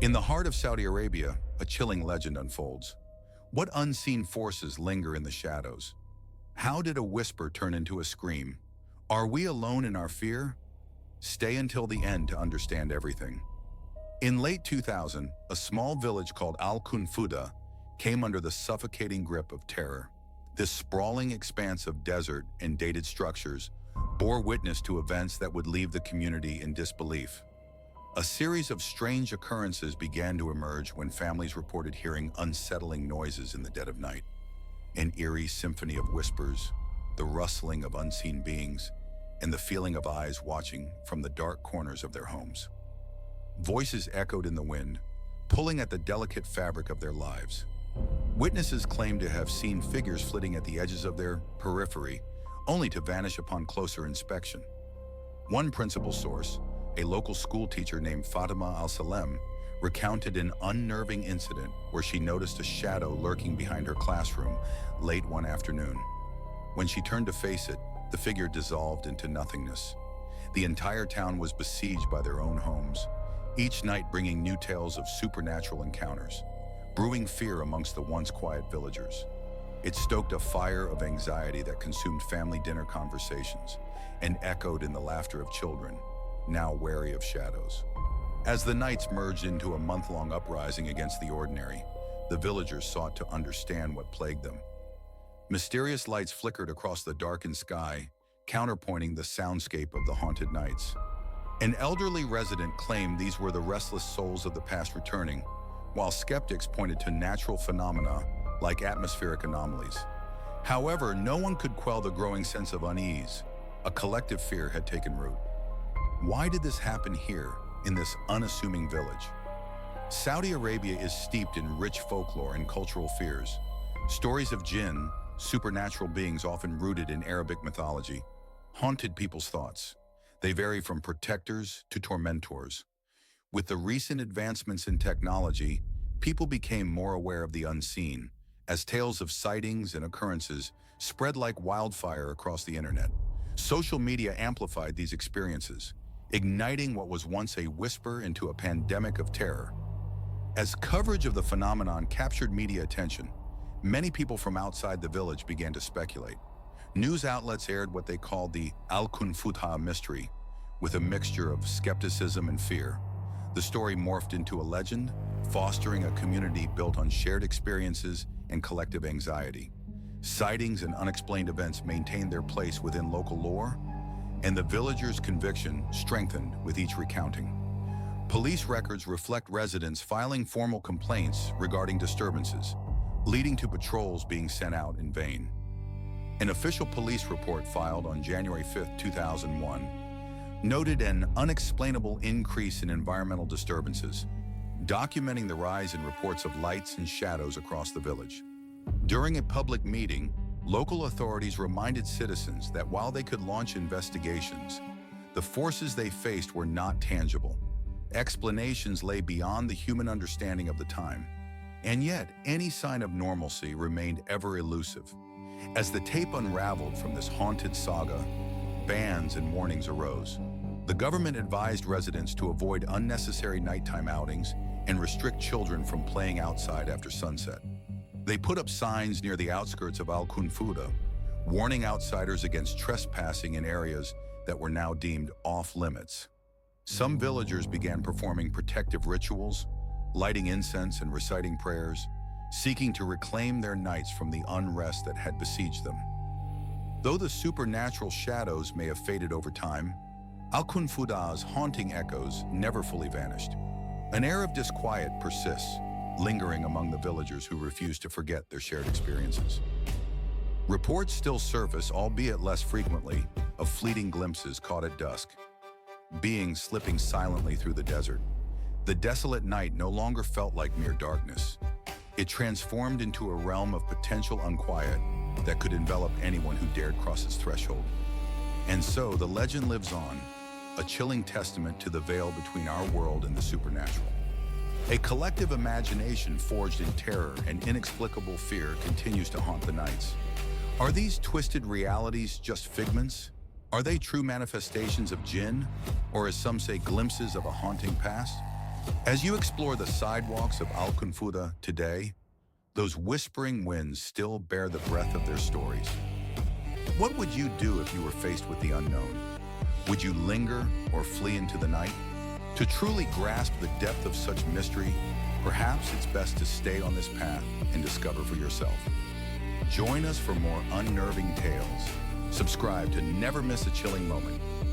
In the heart of Saudi Arabia, a chilling legend unfolds. What unseen forces linger in the shadows? How did a whisper turn into a scream? Are we alone in our fear? Stay until the end to understand everything. In late 2000, a small village called Al-Qunfudhah came under the suffocating grip of terror. This sprawling expanse of desert and dated structures bore witness to events that would leave the community in disbelief. A series of strange occurrences began to emerge when families reported hearing unsettling noises in the dead of night. An eerie symphony of whispers, the rustling of unseen beings, and the feeling of eyes watching from the dark corners of their homes. Voices echoed in the wind, pulling at the delicate fabric of their lives. Witnesses claimed to have seen figures flitting at the edges of their periphery, only to vanish upon closer inspection. One principal source, a local school teacher named Fatima Al-Salem, recounted an unnerving incident where she noticed a shadow lurking behind her classroom late one afternoon. When she turned to face it, the figure dissolved into nothingness. The entire town was besieged by their own homes, each night bringing new tales of supernatural encounters, brewing fear amongst the once quiet villagers. It stoked a fire of anxiety that consumed family dinner conversations and echoed in the laughter of children, now wary of shadows. As the nights merged into a month-long uprising against the ordinary, the villagers sought to understand what plagued them. Mysterious lights flickered across the darkened sky, counterpointing the soundscape of the haunted nights. An elderly resident claimed these were the restless souls of the past returning, while skeptics pointed to natural phenomena like atmospheric anomalies. However, no one could quell the growing sense of unease. A collective fear had taken root. Why did this happen here, in this unassuming village? Saudi Arabia is steeped in rich folklore and cultural fears. Stories of jinn, supernatural beings often rooted in Arabic mythology, haunted people's thoughts. They vary from protectors to tormentors. With the recent advancements in technology, people became more aware of the unseen, as tales of sightings and occurrences spread like wildfire across the internet. Social media amplified these experiences, igniting what was once a whisper into a pandemic of terror. As coverage of the phenomenon captured media attention, many people from outside the village began to speculate. News outlets aired what they called the Al-Qunfudhah mystery, with a mixture of skepticism and fear. The story morphed into a legend, fostering a community built on shared experiences and collective anxiety. Sightings and unexplained events maintained their place within local lore, and the villagers' conviction strengthened with each recounting. Police records reflect residents filing formal complaints regarding disturbances, leading to patrols being sent out in vain. An official police report filed on January 5, 2001, noted an unexplainable increase in environmental disturbances, documenting the rise in reports of lights and shadows across the village. During a public meeting, local authorities reminded citizens that while they could launch investigations, the forces they faced were not tangible. Explanations lay beyond the human understanding of the time, and yet any sign of normalcy remained ever elusive. As the tape unraveled from this haunted saga, bans and warnings arose. The government advised residents to avoid unnecessary nighttime outings and restrict children from playing outside after sunset. They put up signs near the outskirts of Al-Qunfudhah, warning outsiders against trespassing in areas that were now deemed off-limits. Some villagers began performing protective rituals, lighting incense and reciting prayers, seeking to reclaim their nights from the unrest that had besieged them. Though the supernatural shadows may have faded over time, Al-Qunfudhah's haunting echoes never fully vanished. An air of disquiet persists, lingering among the villagers who refuse to forget their shared experiences. Reports still surface, albeit less frequently, of fleeting glimpses caught at dusk, beings slipping silently through the desert. The desolate night no longer felt like mere darkness. It transformed into a realm of potential unquiet that could envelop anyone who dared cross its threshold. And so the legend lives on, a chilling testament to the veil between our world and the supernatural. A collective imagination forged in terror and inexplicable fear continues to haunt the nights. Are these twisted realities just figments? Are they true manifestations of jinn, or as some say, glimpses of a haunting past? As you explore the sidewalks of Al-Qunfudhah today, those whispering winds still bear the breath of their stories. What would you do if you were faced with the unknown? Would you linger or flee into the night? To truly grasp the depth of such mystery, perhaps it's best to stay on this path and discover for yourself. Join us for more unnerving tales. Subscribe to never miss a chilling moment.